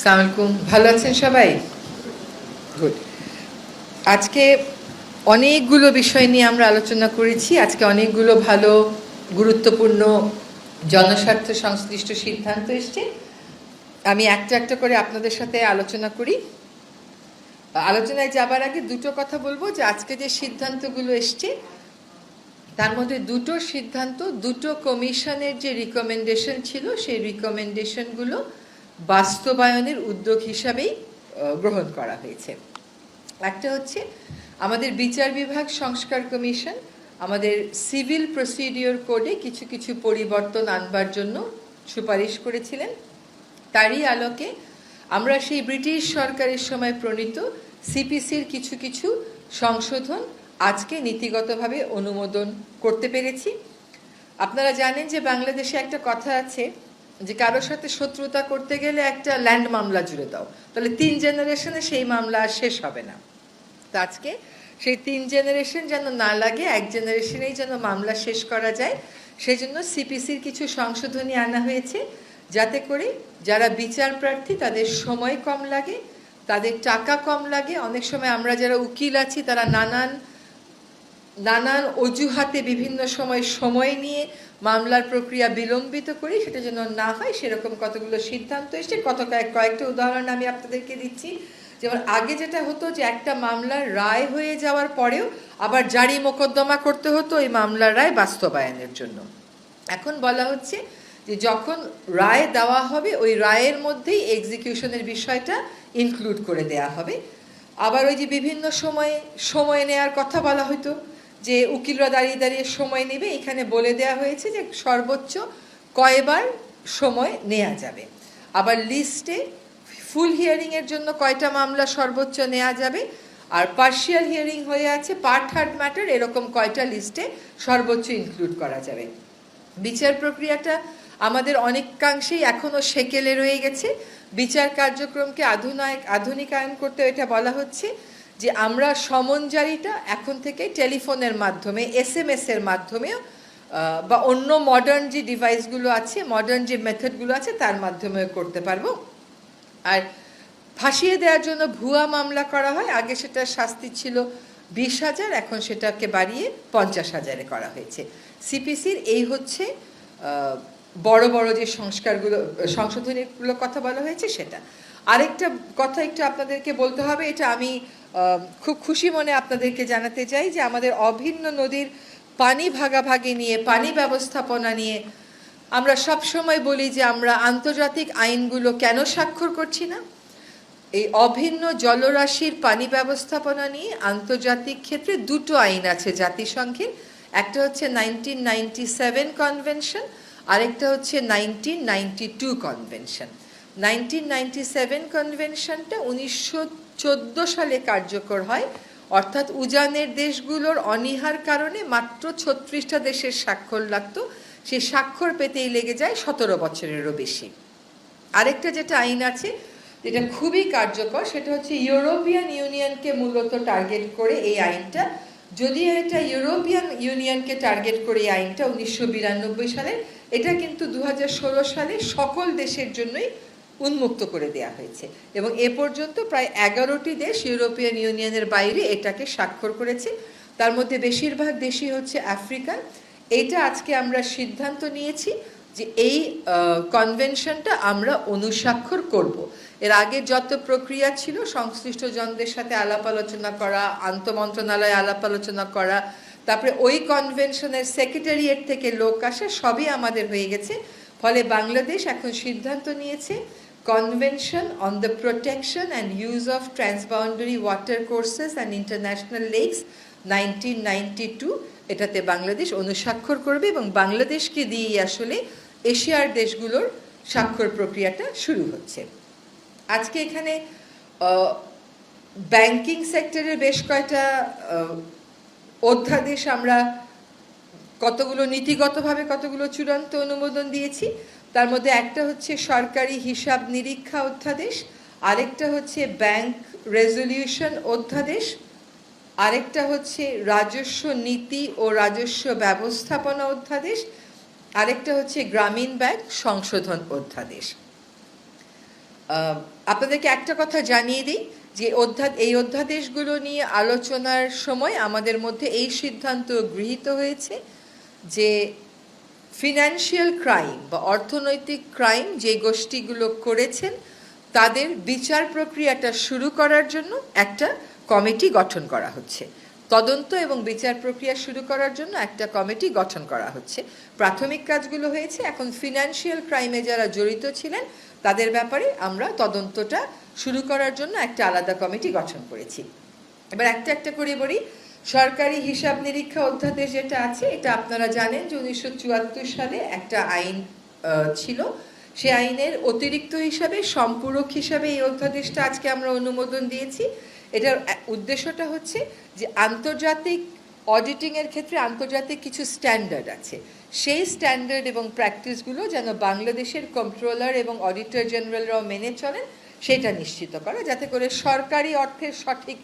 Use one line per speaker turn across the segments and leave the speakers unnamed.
আসসালামু আলাইকুম, ভালো আছেন সবাই? গুড। আজকে অনেকগুলো বিষয় নিয়ে আমরা আলোচনা করেছি। আজকে অনেকগুলো ভালো গুরুত্বপূর্ণ জনস্বার্থ সংশ্লিষ্ট সিদ্ধান্ত এসছে। আমি একটা একটা করে আপনাদের সাথে আলোচনা করি। আলোচনায় যাবার আগে দুটো কথা বলবো যে আজকে যে সিদ্ধান্তগুলো এসছে তার মধ্যে দুটো সিদ্ধান্ত দুটো কমিশনের যে রিকমেন্ডেশন ছিল সেই রিকমেন্ডেশনগুলো বাস্তবায়নের উদ্যোগ হিসাবেই গ্রহণ করা হয়েছে। একটা হচ্ছে আমাদের বিচার বিভাগ সংস্কার কমিশন আমাদের সিভিল প্রসিডিওর কোডে কিছু কিছু পরিবর্তন আনবার জন্য সুপারিশ করেছিলেন। তারই আলোকে আমরা সেই ব্রিটিশ সরকারের সময় প্রণীত সিপিসির কিছু কিছু সংশোধন আজকে নীতিগতভাবে অনুমোদন করতে পেরেছি। আপনারা জানেন যে বাংলাদেশে একটা কথা আছে যে কারোর সাথে শত্রুতা করতে গেলে একটা ল্যান্ড মামলা জুড়ে দাও, তাহলে 3 জেনারেশনে সেই মামলা আর শেষ হবে না। তো আজকে সেই 3 জেনারেশন যেন না লাগে, 1 জেনারেশনেই যেন মামলা শেষ করা যায়, সেই জন্য সিপিসির কিছু সংশোধনী আনা হয়েছে যাতে করে যারা বিচার প্রার্থী তাদের সময় কম লাগে, তাদের টাকা কম লাগে। অনেক সময় আমরা যারা উকিল আছি তারা নানান অজুহাতে বিভিন্ন সময় নিয়ে মামলার প্রক্রিয়া বিলম্বিত করি, সেটা যেন না হয় সেরকম কতগুলো সিদ্ধান্ত এসছে। কয়েকটা উদাহরণ আমি আপনাদেরকে দিচ্ছি। যেমন আগে যেটা হতো যে একটা মামলার রায় হয়ে যাওয়ার পরেও আবার জারি মোকদ্দমা করতে হতো ওই মামলার রায় বাস্তবায়নের জন্য। এখন বলা হচ্ছে যে যখন রায় দেওয়া হবে ওই রায়ের মধ্যেই এক্সিকিউশনের বিষয়টা ইনক্লুড করে দেয়া হবে। আবার ওই যে বিভিন্ন সময় নেওয়ার কথা বলা হতো যে উকিলরা দাঁড়িয়ে দাঁড়িয়ে সময় নেবে, এখানে বলে দেয়া হয়েছে যে সর্বোচ্চ কয়বার সময় নেওয়া যাবে। আবার লিস্টে ফুল হিয়ারিংয়ের জন্য কয়টা মামলা সর্বোচ্চ নেওয়া যাবে, আর পার্শিয়াল হিয়ারিং হয়ে আছে পার্ট থার্ড ম্যাটার, এরকম কয়টা লিস্টে সর্বোচ্চ ইনক্লুড করা যাবে। বিচার প্রক্রিয়াটা আমাদের অনেকাংশেই এখনও সেকেলে রয়ে গেছে। বিচার কার্যক্রমকে আধুনিকায়ন করতে এটা বলা হচ্ছে যে আমরা সমন জারিটা এখন থেকে টেলিফোনের মাধ্যমে, SMS এর মাধ্যমেও বা অন্য মডার্ন যে ডিভাইসগুলো আছে, মডার্ন যে মেথডগুলো আছে তার মাধ্যমেও করতে পারবো। আর ফাঁসিয়ে দেওয়ার জন্য ভুয়া মামলা করা হয়, আগে সেটার শাস্তি ছিল 20,000, এখন সেটাকে বাড়িয়ে 50,000-এ করা হয়েছে। সিপিসির এই হচ্ছে বড় বড় যে সংশোধনীগুলোর কথা বলা হয়েছে সেটা। আরেকটা কথা একটু আপনাদেরকে বলতে হবে, এটা আমি খুব খুশি মনে আপনাদেরকে জানাতে চাই যে আমাদের অভিন্ন নদীর পানি ভাগাভাগি নিয়ে, পানি ব্যবস্থাপনা নিয়ে আমরা সব সময় বলি যে আমরা আন্তর্জাতিক আইনগুলো কেন স্বাক্ষর করছি না। এই অভিন্ন জলরাশির পানি ব্যবস্থাপনা নিয়ে আন্তর্জাতিক ক্ষেত্রে দুটো আইন আছে জাতিসংঘের। একটা হচ্ছে 1997 কনভেনশন, আরেকটা হচ্ছে 1992 কনভেনশন। 1997 কনভেনশনটা 1914 সালে কার্যকর হয়, অর্থাৎ উজানের দেশগুলোর অনীহার কারণে মাত্র 36টা দেশের স্বাক্ষর লাগতো, সেই স্বাক্ষর পেতেই লেগে যায় 17 বছরেরও বেশি। আরেকটা যেটা আইন আছে যেটা খুবই কার্যকর, সেটা হচ্ছে ইউরোপিয়ান ইউনিয়নকে মূলত টার্গেট করে এই আইনটা। যদিও এটা ইউরোপিয়ান ইউনিয়নকে টার্গেট করে এই আইনটা 1992 সালে, এটা কিন্তু 2016 সালে সকল দেশের জন্যই উন্মুক্ত করে দেয়া হয়েছে এবং এ পর্যন্ত প্রায় 11টি দেশ ইউরোপিয়ান ইউনিয়নের বাইরে এটাকে স্বাক্ষর করেছে। তার মধ্যে বেশিরভাগ দেশই হচ্ছে আফ্রিকান। এইটা আজকে আমরা সিদ্ধান্ত নিয়েছি যে এই কনভেনশনটা আমরা অনুস্বাক্ষর করব। এর আগে যত প্রক্রিয়া ছিল সংশ্লিষ্ট জনদের সাথে আলাপ আলোচনা করা, আন্তঃমন্ত্রণালয়ে আলাপ আলোচনা করা, তারপরে ওই কনভেনশনের সেক্রেটারিয়েট থেকে লোক আসা, সবই আমাদের হয়ে গেছে। ফলে বাংলাদেশ এখন সিদ্ধান্ত নিয়েছে convention on the protection and use of transboundary water courses and international lakes 1992, এটাতে বাংলাদেশ অনুস্বাক্ষর করবে এবং বাংলাদেশকে দিয়েই আসলে এশিয়ার দেশগুলোর স্বাক্ষর প্রক্রিয়াটা শুরু হচ্ছে। আজকে এখানে ব্যাংকিং সেক্টরের বেশ কয়টা অধ্যাদেশ আমরা কতগুলো নীতিগতভাবে কতগুলো চূড়ান্ত অনুমোদন দিয়েছি। তার মধ্যে একটা হচ্ছে সরকারি হিসাব নিরীক্ষা অধ্যাদেশ, আরেকটা হচ্ছে ব্যাংক রেজলিউশন অধ্যাদেশ, আরেকটা হচ্ছে রাজস্ব নীতি ও রাজস্ব ব্যবস্থাপনা অধ্যাদেশ, আরেকটা হচ্ছে গ্রামীণ ব্যাংক সংশোধন অধ্যাদেশ। আপনাদেরকে একটা কথা জানিয়ে দিই যে এই অধ্যাদেশগুলো নিয়ে আলোচনার সময় আমাদের মধ্যে এই সিদ্ধান্ত গৃহীত হয়েছে যে ফিনান্সিয়াল ক্রাইম বা অর্থনৈতিক ক্রাইম যে গোষ্ঠীগুলো করেছেন তাদের বিচার প্রক্রিয়াটা শুরু করার জন্য একটা কমিটি গঠন করা হচ্ছে। তদন্ত এবং বিচার প্রক্রিয়া শুরু করার জন্য একটা কমিটি গঠন করা হচ্ছে। প্রাথমিক কাজগুলো হয়েছে, এখন ফিনান্সিয়াল ক্রাইমে যারা জড়িত ছিলেন তাদের ব্যাপারে আমরা তদন্তটা শুরু করার জন্য একটা আলাদা কমিটি গঠন করেছি। এবার একটা একটা করে বলি। সরকারি হিসাব নিরীক্ষা অধ্যাদেশ যেটা আছে, এটা আপনারা জানেন যে 1974 সালে একটা আইন ছিল। সে আইনের অতিরিক্ত হিসাবে, সম্পূরক হিসাবে এই অধ্যাদেশটা আজকে আমরা অনুমোদন দিয়েছি। এটার উদ্দেশ্যটা হচ্ছে যে আন্তর্জাতিক অডিটিংয়ের ক্ষেত্রে আন্তর্জাতিক কিছু স্ট্যান্ডার্ড আছে, সেই স্ট্যান্ডার্ড এবং প্র্যাকটিসগুলো যেন বাংলাদেশের কন্ট্রোলার এবং অডিটর জেনারেলরাও মেনে চলেন, সেটা নিশ্চিত করা, যাতে করে সরকারি অর্থের সঠিক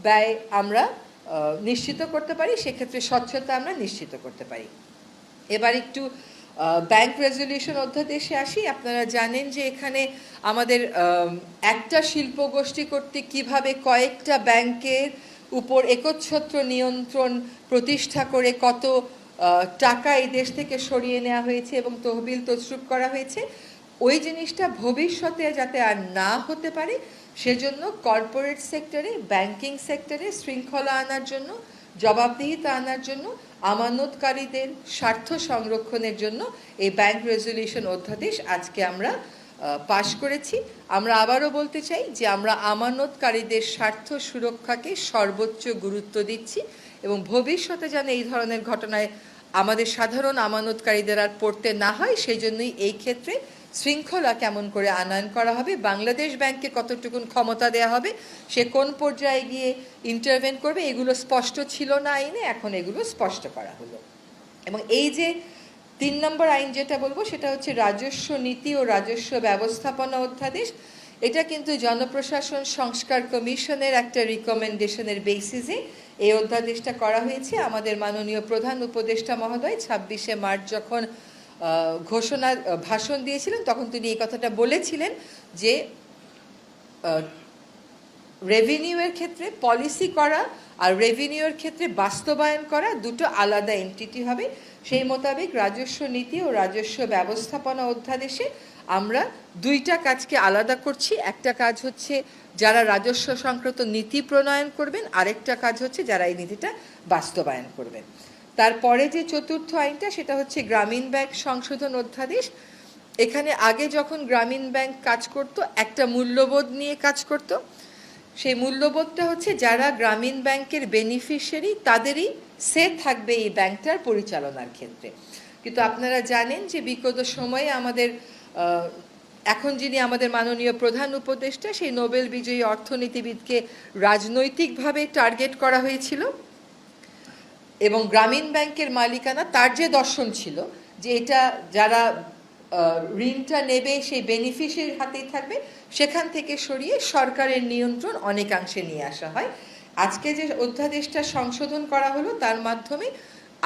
ব্যয় আমরা নিশ্চিত করতে পারি, সেক্ষেত্রে স্বচ্ছতা আমরা নিশ্চিত করতে পারি। এবার একটু ব্যাংক রেজলিউশন অধ্যাদেশে আসি। আপনারা জানেন যে এখানে আমাদের একটা শিল্প গোষ্ঠী কর্তৃক কীভাবে কয়েকটা ব্যাংকের উপর একচ্ছত্র নিয়ন্ত্রণ প্রতিষ্ঠা করে কত টাকা এই দেশ থেকে সরিয়ে নেওয়া হয়েছে এবং তহবিল তছরুপ করা হয়েছে, ওই জিনিসটা ভবিষ্যতে যাতে আর না হতে পারে সেজন্য কর্পোরেট সেক্টরে, ব্যাংকিং সেক্টরে শৃঙ্খলা আনার জন্য, জবাবদিহিতা আনার জন্য, আমানতকারীদের স্বার্থ সংরক্ষণের জন্য এই ব্যাংক রেজলিউশন অধ্যাদেশ আজকে আমরা পাশ করেছি। আমরা আবারও বলতে চাই যে আমরা আমানতকারীদের স্বার্থ সুরক্ষাকে সর্বোচ্চ গুরুত্ব দিচ্ছি এবং ভবিষ্যতে যেন এই ধরনের ঘটনায় আমাদের সাধারণ আমানতকারীদের আর পড়তে না হয়, সেই জন্যই এই ক্ষেত্রে শৃঙ্খলা কেমন করে আনয়ন করা হবে, বাংলাদেশ ব্যাংককে কতটুকুন ক্ষমতা দেওয়া হবে, সে কোন পর্যায়ে গিয়ে ইন্টারভেন করবে, এগুলো স্পষ্ট ছিল না আইনে, এখন এগুলো স্পষ্ট করা হলো। এবং এই যে 3 নম্বর আইন যেটা বলবো সেটা হচ্ছে রাজস্ব নীতি ও রাজস্ব ব্যবস্থাপনা অধ্যাদেশ। এটা কিন্তু জনপ্রশাসন সংস্কার কমিশনের একটা রিকমেন্ডেশনের বেসিসে এই অধ্যাদেশটা করা হয়েছে। আমাদের মাননীয় প্রধান উপদেষ্টা মহোদয় 26শে মার্চ যখন ভাষণ দিয়েছিলেন তখন তিনি এই কথাটা বলেছিলেন যে রেভিনিউয়ের ক্ষেত্রে পলিসি করা আর রেভিনিউয়ের ক্ষেত্রে বাস্তবায়ন করা দুটো আলাদা এন্টিটি হবে। সেই মোতাবেক রাজস্ব নীতি ও রাজস্ব ব্যবস্থাপনা অধ্যাদেশে আমরা দুইটা কাজকে আলাদা করছি। একটা কাজ হচ্ছে যারা রাজস্ব সংক্রান্ত নীতি প্রণয়ন করবেন, আরেকটা কাজ হচ্ছে যারা এই নীতিটা বাস্তবায়ন করবেন। তারপরে যে চতুর্থ আইনটা সেটা হচ্ছে গ্রামীণ ব্যাংক সংশোধন অধ্যাদেশ। এখানে আগে যখন গ্রামীণ ব্যাংক কাজ করত একটা মূল্যবোধ নিয়ে কাজ করত, সেই মূল্যবোধটা হচ্ছে যারা গ্রামীণ ব্যাংকের বেনিফিশিয়ারি তাদেরই সে থাকবে এই ব্যাংকটার পরিচালনার ক্ষেত্রে। কিন্তু আপনারা জানেন যে বিগত সময়ে আমাদের এখন যিনি আমাদের মাননীয় প্রধান উপদেষ্টা, সেই নোবেল বিজয়ী অর্থনীতিবিদকে রাজনৈতিকভাবে টার্গেট করা হয়েছিল এবং গ্রামীণ ব্যাংকের মালিকানা, তার যে দর্শন ছিল যে এটা যারা ঋণটা নেবে সেই বেনিফিশিয়ারির হাতেই থাকবে, সেখান থেকে সরিয়ে সরকারের নিয়ন্ত্রণ অনেকাংশে নিয়ে আসা হয়। আজকে যে অধ্যাদেশটা সংশোধন করা হলো তার মাধ্যমে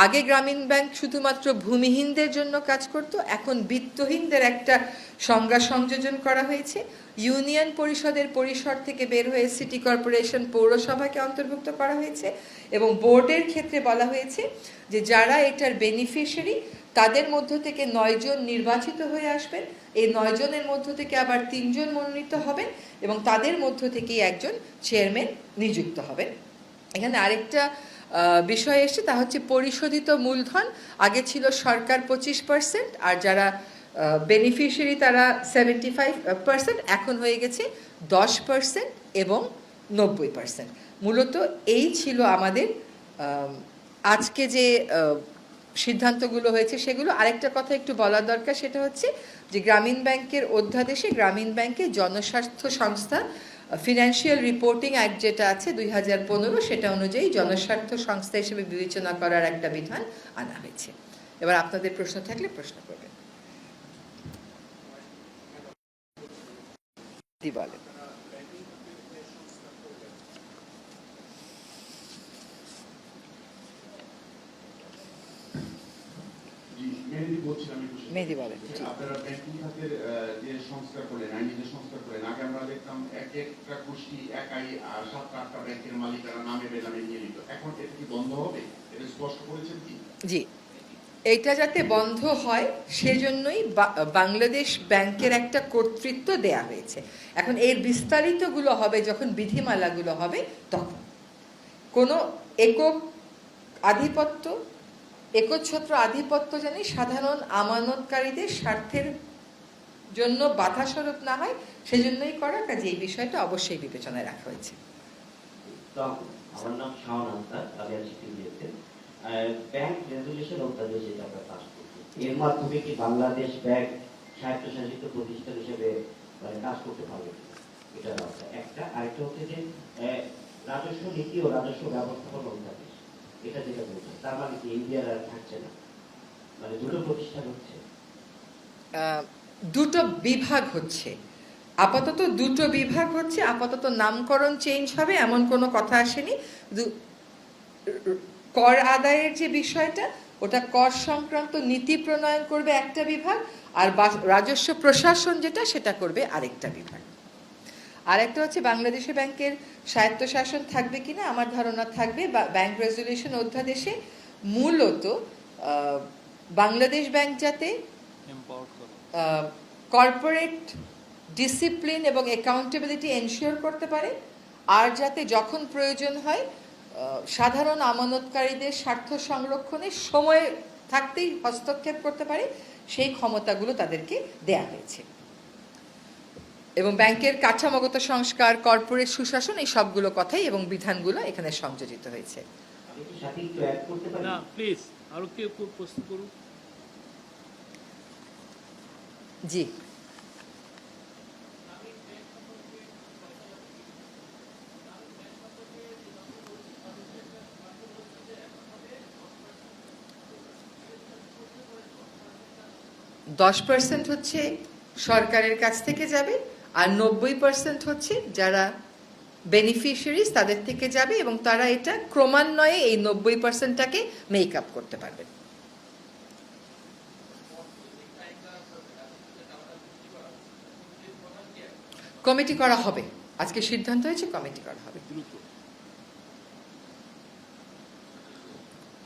আগে গ্রামীণ ব্যাংক শুধুমাত্র ভূমিহীনদের জন্য কাজ করত, এখন বিত্তহীনদের একটা সংজ্ঞা সংযোজন করা হয়েছে। ইউনিয়ন পরিষদের পরিসর থেকে বের হয়ে সিটি কর্পোরেশন, পৌরসভাকে অন্তর্ভুক্ত করা হয়েছে এবং বোর্ডের ক্ষেত্রে বলা হয়েছে যে যারা এটার বেনিফিশিয়ারি তাদের মধ্য থেকে 9 জন নির্বাচিত হয়ে আসবেন, এই 9 জনের মধ্য থেকে আবার 3 জন মনোনীত হবেন এবং তাদের মধ্য থেকেই একজন চেয়ারম্যান নিযুক্ত হবেন। এখানে আরেকটা বিষয় এসছে, তা হচ্ছে পরিশোধিত মূলধন আগে ছিল সরকার 25% আর যারা বেনিফিশিয়ারি তারা 75%, এখন হয়ে গেছে 10% এবং 90%। মূলত এই ছিল আমাদের আজকে যে সিদ্ধান্তগুলো হয়েছে সেগুলো। আরেকটা কথা একটু বলা দরকার, সেটা হচ্ছে যে গ্রামীণ ব্যাংকের অধ্যাদেশে গ্রামীণ ব্যাংকে জনস্বার্থ সংস্থা ফিনান্সিয়াল রিপোর্টিং অ্যাক্ট যেটা আছে 2015, সেটা অনুযায়ী জনস্বার্থ সংস্থা হিসেবে বিবেচনা করার একটা বিধান আনা হয়েছে। এবার আপনাদের প্রশ্ন থাকলে প্রশ্ন করবেন। বলেন।
মেহেদি বলছিলাম
মেহেদি বলেন।
আপনারা ব্যাংকিং খাতের যে সংস্কার করলেন, আইনি যে সংস্কার করলেন, আগে আমরা দেখতাম একটা গোষ্ঠী একাই 7-8টা ব্যাংকের মালিকানা নামে বেনামে নিয়ে নিত। এখন এটা কি বন্ধ হবে? এটা স্পষ্ট করেছেন কি?
জি, এইটা যাতে বন্ধ হয় সেজন্যই বাংলাদেশ ব্যাংকের একটা কর্তৃত্ব দেয়া হয়েছে। এখন এর বিস্তারিতগুলো হবে যখন বিধিমালাগুলো হবে তখন। কোনো একক আধিপত্য, একচ্ছত্র আধিপত্য জানি সাধারণ আমানতকারীদের স্বার্থের জন্য বাধা স্বরূপ না হয় সেজন্যই করা, কাজে এই বিষয়টা অবশ্যই বিবেচনায় রাখা হয়েছে।
আমার নাম শাওন আক্তার, আমি আছি টিভিতে। ব্যাংক রেজুলেশন অধ্যাদেশ যেটা আমরা পাস করছি, এর মাধ্যমে কি বাংলাদেশ ব্যাংক স্বায়ত্তশাসিত প্রতিষ্ঠান হিসেবে মানে কাজ করতে পারবে? এটা একটা। আরেকটা হচ্ছে যে রাজস্ব নীতি ও রাজস্ব ব্যবস্থাপনা অধ্যাদেশ, এটা যেটা বলছে তার মানে কি ইন্ডিয়ার আর থাকছে না, মানে দুটো প্রতিষ্ঠান হচ্ছে,
দুটো বিভাগ হচ্ছে আপাতত, দুটো বিভাগ হচ্ছে আপাতত। নামকরণ চেঞ্জ হবে এমন কোনো কথা আসেনি। কর আদায়ের যে বিষয়টা, ওটা কর সংক্রান্ত নীতি প্রণয়ন করবে একটা বিভাগ, আর রাজস্ব প্রশাসন যেটা সেটা করবে আরেকটা বিভাগ। আর একটা হচ্ছে বাংলাদেশে ব্যাংকের স্বায়ত্তশাসন থাকবে কিনা, আমার ধারণা থাকবে। ব্যাংক রেজুলেশন অধ্যাদেশে মূলত বাংলাদেশ ব্যাংক যাতে কর্পোরেট ডিসিপ্লিন এবং অ্যাকাউন্টেবিলিটি এনশিওর করতে পারে, আর যাতে যখন প্রয়োজন হয় সাধারণ আমানতকারীদের স্বার্থ সংরক্ষণে সময় থাকতেই হস্তক্ষেপ করতে পারে, সেই ক্ষমতাগুলো তাদেরকে দেয়া হয়েছে। এবং ব্যাংকের কাঠামোগত সংস্কার, কর্পোরেট সুশাসন, এই সবগুলো কথাই এবং বিধানগুলো এখানে সংযোজিত হয়েছে।
না প্লিজ, আরো কেউ প্রশ্ন করুন।
জি, 10% হচ্ছে সরকারের কাছ থেকে যাবে, আর 90% হচ্ছে যারা বেনিফিশিয়ারিজ তাদের থেকে যাবে, এবং তারা এটা ক্রমান্বয়ে এই 90%টাকে মেক আপ করতে পারবে। কমিটি করা হবে, আজকে সিদ্ধান্ত হয়েছে কমিটি করা হবে।
দ্রুত।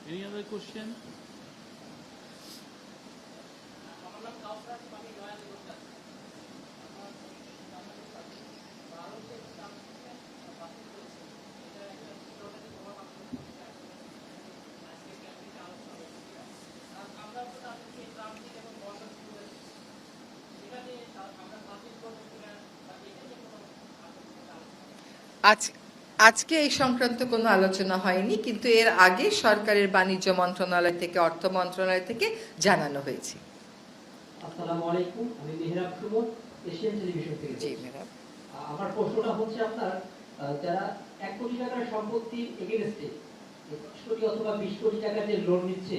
Any other question?
আজকে এই সংক্রান্ত কোনো আলোচনা হয়নি, কিন্তু এর আগে সরকারের বাণিজ্য মন্ত্রণালয় থেকে, অর্থ মন্ত্রণালয় থেকে জানানো হয়েছে।
আসসালামু আলাইকুম, আমি মেহরাব সুমন, এশিয়ান টেলিভিশন থেকে।
জি মেহরাব,
আমার প্রশ্নটা হচ্ছে আপনার যারা 1 কোটি টাকার সম্পত্তির এগেইনস্টে 10 কোটি অথবা 20 কোটি টাকা যে লোন নিচ্ছে,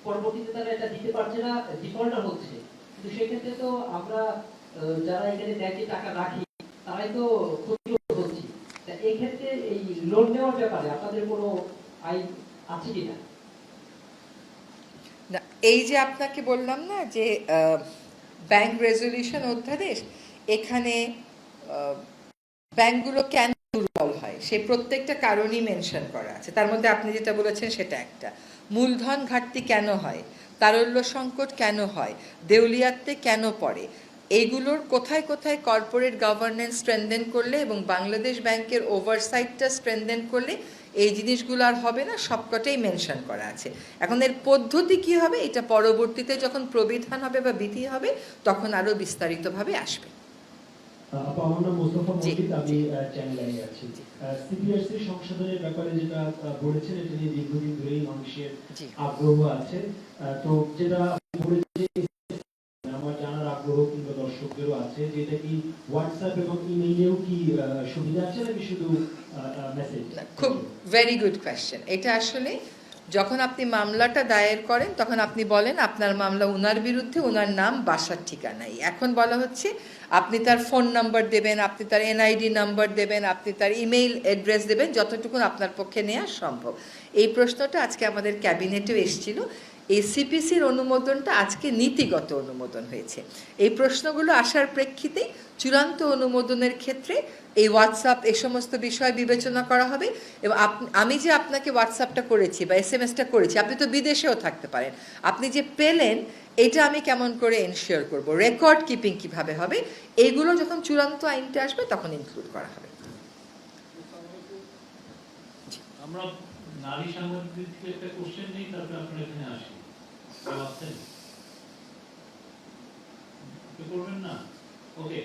পরবর্তীতে তারা এটা দিতে পারছে না, ডিফল্টার হচ্ছে, কিন্তু সেক্ষেত্রে তো আমরা যারা এখানে ব্যাংকে টাকা রাখি তারাই তো ক্ষতিগ্রস্ত হচ্ছি। তা এই ক্ষেত্রে এই লোন নেওয়ার ব্যাপারে আপনাদের কোনো আইন আছে কিনা?
না, এই যে আপনাকে বললাম না যে ব্যাংক রেজুলেশন অধ্যাদেশ, এখানে ব্যাংকগুলো কেন দুর্বল হয় সে প্রত্যেকটা কারণই মেনশন করা আছে। তার মধ্যে আপনি যেটা বলেছেন সেটা একটা, মূলধন ঘাটতি কেন হয়, তারল্য সংকট কেন হয়, দেউলিয়াত্বে কেন পড়ে, এইগুলোর কোথায় কোথায় কর্পোরেট গভর্নেন্স স্ট্রেনদেন করলে এবং বাংলাদেশ ব্যাংকের ওভারসাইটটা স্ট্রেনদেন করলে এই জিনিসগুলো আর হবে না, সবকটাই মেনশন করা আছে। এখন এর পদ্ধতি কি হবে এটা পরবর্তীতে যখন প্রবিধান হবে বা বিধি হবে তখন আরো বিস্তারিতভাবে আসবে।
আমার নাম মোস্তফা মজিদ, আমি চ্যানেল আই আছি। সিপিআরসি সংশোধনের ব্যাপারে যেটা বলেছেন এটা নিয়ে দীর্ঘদিন ধরেই মানুষের আগ্রহ আছে। তো যেটা আমার জানার আগ্রহ কিংবা দর্শকদেরও আছে যে এটা কি হোয়াটসঅ্যাপ এবং ইমেইলেও কি সুবিধা আছে নাকি শুধু মেসেজ?
খুব ভেরি গুড কোয়েশ্চেন। এটা আসলে যখন আপনি মামলাটা দায়ের করেন তখন আপনি বলেন আপনার মামলা উনার বিরুদ্ধে, উনার নাম, বাসার ঠিকানাই। এখন বলা হচ্ছে আপনি তার ফোন নাম্বার দেবেন, আপনি তার এনআইডি নাম্বার দেবেন, আপনি তার ইমেইল অ্যাড্রেস দেবেন, যতটুকু আপনার পক্ষে নেওয়া সম্ভব। এই প্রশ্নটা আজকে আমাদের ক্যাবিনেটেও এসেছিল। এই সিপিসির অনুমোদনটা আজকে নীতিগত অনুমোদন হয়েছে। এই প্রশ্নগুলো আসার প্রেক্ষিতে চূড়ান্ত অনুমোদনের ক্ষেত্রে এই হোয়াটসঅ্যাপ এই সমস্ত বিষয় বিবেচনা করা হবে। এবং আমি যে আপনাকে হোয়াটসঅ্যাপটা করেছি বা এসএমএসটা করেছি, আপনি তো বিদেশেও থাকতে পারেন, আপনি যে পেলেন এটা আমি কেমন করে এনশিওর করব, রেকর্ড কিপিং কিভাবে হবে, এইগুলো যখন চূড়ান্ত আইনটা আসবে তখন ইনক্লুড করা হবে।
আমরা নারী সাংবাদিক থেকে একটা কোশ্চেন নেই, তারপরে আপনারা এখানে আসি। কেউ আছেন? কেউ করবেন না? ওকে।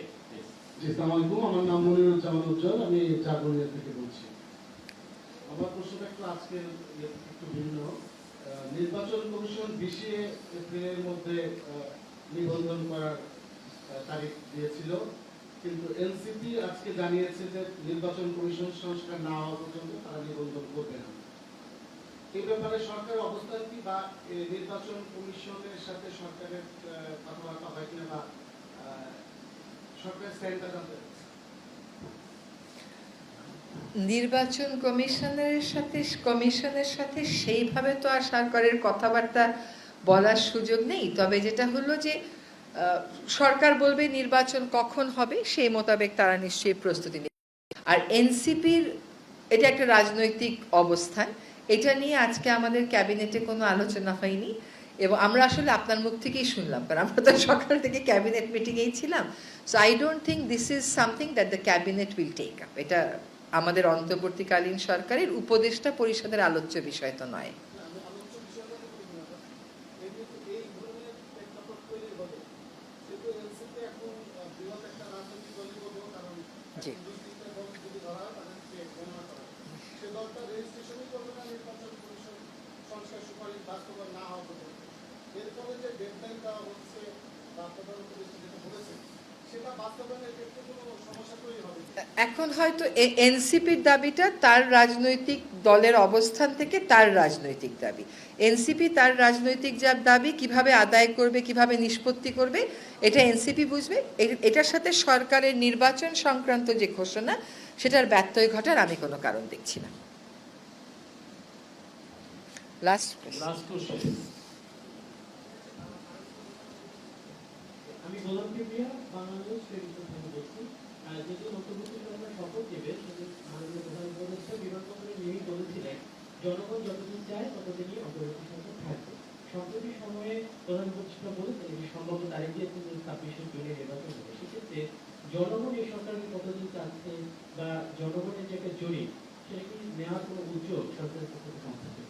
জি, আসসালামু আলাইকুম। আমার নাম মনিরুজ্জামান উজ্জ্বল, আমি জাগরণিয়া থেকে বলছি। আমার প্রশ্নটা আজকের একটু ভিন্ন। নির্বাচন কমিশন 20 এপ্রিলের মধ্যে নিবন্ধন করার তারিখ দিয়েছিল, কিন্তু এনসিপি আজকে জানিয়েছে যে নির্বাচন কমিশন সংস্কার না হওয়া পর্যন্ত তারা নিবন্ধন করবে না। এই ব্যাপারে সরকারের অবস্থান কি, বা নির্বাচন কমিশনের সাথে সরকারের কথাবার্তা হয় কিনা, বা সরকারের স্ট্যান্ডটা জানতে চাচ্ছি।
নির্বাচন কমিশনের সাথে সেইভাবে তো আর সরকারের কথাবার্তা বলার সুযোগ নেই। তবে যেটা হলো যে সরকার বলবে নির্বাচন কখন হবে, সেই মোতাবেক তারা নিশ্চয়ই প্রস্তুতি নেবে। আর এনসিপির এটা একটা রাজনৈতিক অবস্থান, এটা নিয়ে আজকে আমাদের ক্যাবিনেটে কোনো আলোচনা হয়নি। এবং আমরা আসলে আপনার মুখ থেকেই শুনলাম, কারণ আমরা তো সকাল থেকে ক্যাবিনেট মিটিংয়েই ছিলাম। So I don't think this is something that the cabinet will take up. এটা আমাদের অন্তর্বর্তীকালীন সরকারের উপদেষ্টা পরিষদের আলোচ্য বিষয় তো নয়। জি, এখন হয়তো এনসিপির দাবিটা তার রাজনৈতিক দলের অবস্থান থেকে তার রাজনৈতিক দাবি। এনসিপি তার রাজনৈতিক যা দাবি কিভাবে আদায় করবে, কিভাবে নিষ্পত্তি করবে, এটা এনসিপি বুঝবে। এটার সাথে সরকারের নির্বাচন সংক্রান্ত যে ঘোষণা, সেটার ব্যত্যয় ঘটার আমি কোনো কারণ দেখছি না। Last
question.
আমি গোলাম কিবরিয়া, বাংলাদেশ টেলিভিশন থেকে বলছি। যেটি অন্তর্বর্তীকালীন শপথ নেবে, সেটি মাননীয় প্রধান উপদেষ্টা বিমানবন্দরে নিয়েই বলেছিলেন জনগণ যতদিন চায় ততদিনই অন্তর্বর্তী সরকার থাকবে। সম্প্রতি সময়ে প্রধান উপদেষ্টা বলেছেন এটি সম্ভব তারিখ দিয়েছেন 26শে জুনে নির্বাচন হবে। সেক্ষেত্রে জনগণ এই সরকারকে কতদিন চাচ্ছে, বা জনগণের যে একটা জরিপ, সেটা কি নেওয়ার কোনো উদ্যোগ সরকারের পক্ষ থেকে আছে?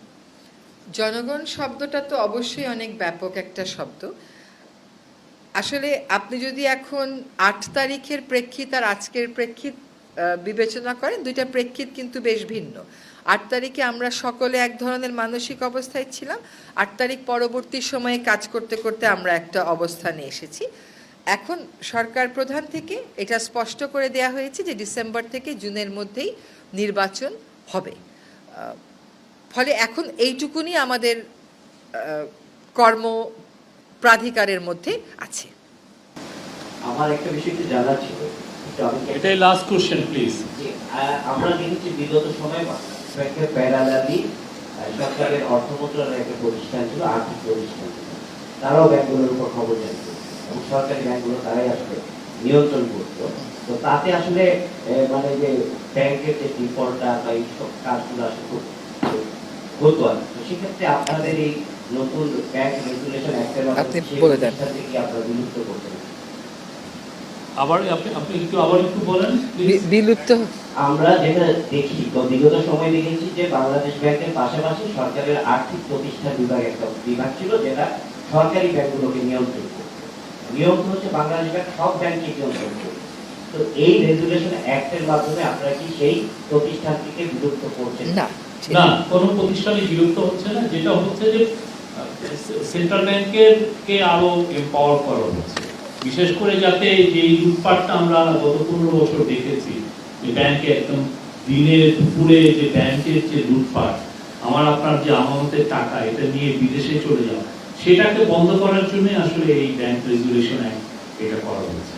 জনগণ শব্দটা তো অবশ্যই অনেক ব্যাপক একটা শব্দ। আসলে আপনি যদি এখন 8 তারিখের প্রেক্ষিত আর আজকের প্রেক্ষিত বিবেচনা করেন, দুইটা প্রেক্ষিত কিন্তু বেশ ভিন্ন। 8 তারিখে আমরা সকলে এক ধরনের মানসিক অবস্থায় ছিলাম, 8 তারিখ পরবর্তী সময়ে কাজ করতে করতে আমরা একটা অবস্থানে এসেছি। এখন সরকার প্রধান থেকে এটা স্পষ্ট করে দেয়া হয়েছে যে ডিসেম্বর থেকে জুনের মধ্যেই নির্বাচন হবে। ফলে এখন এইটুকুনি আমাদের কর্ম প্রাধিকারের মধ্যে আছে।
আমার একটা বিষয় একটু জানার ছিল,
এটাই লাস্ট কোশ্চেন প্লিজ।
আমরা দেখেছি বিগত সময়ে প্যারালালি সরকারের অর্থ মন্ত্রণালয়ের একটা প্রতিষ্ঠান ছিল, আর্থিক প্রতিষ্ঠান, তারাও ব্যাংকগুলোর উপর খবর জানত এবং সরকারি ব্যাংকগুলো তারাই আসলে নিয়ন্ত্রণ করত। তো তাতে আসলে মানে যে ব্যাংকের যে ডিফল্টটা বা এইসব কাজগুলো আসলে হতো আর তো সেক্ষেত্রে আপনাদের এই নতুন ব্যাংক রেগুলেশন অ্যাক্টের মাধ্যমে কি আপনারা বিলুপ্ত করতেন?
আপনি একটু বলেন
বিলুপ্ত।
আমরা যেটা দেখি বিগত সময় দেখেছি যে বাংলাদেশ ব্যাংকের পাশাপাশি সরকারের আর্থিক প্রতিষ্ঠান বিভাগ একটা বিভাগ ছিল, যেটা সরকারি ব্যাংকগুলোকে নিয়ন্ত্রণ করত। নিয়ম হচ্ছে বাংলাদেশ ব্যাংক সব ব্যাংককে নিয়ন্ত্রণ করত। তো এই রেগুলেশন অ্যাক্টের মাধ্যমে আপনারা কি সেই প্রতিষ্ঠানটিকে বিলুপ্ত করছেন?
না,
না, কোনো প্রতিষ্ঠানই বিলুপ্ত হচ্ছে না। যেটা হচ্ছে যে সেন্ট্রাল ব্যাংকের কে আরো এম্পাওয়ার করা হচ্ছে, বিশেষ করে যাতে এই লুটপাটটা আমরা গত 15 বছর দেখেছি, যে ব্যাংকে একদম দিনের দুপুরে যে ব্যাংকের যে লুটপাট, আমার আপনার যে আমানতের টাকা এটা নিয়ে বিদেশে চলে যাওয়া, সেটাকে বন্ধ করার জন্য আসলে এই ব্যাংক রেগুলেশন অ্যাক্ট এটা করা হয়েছে।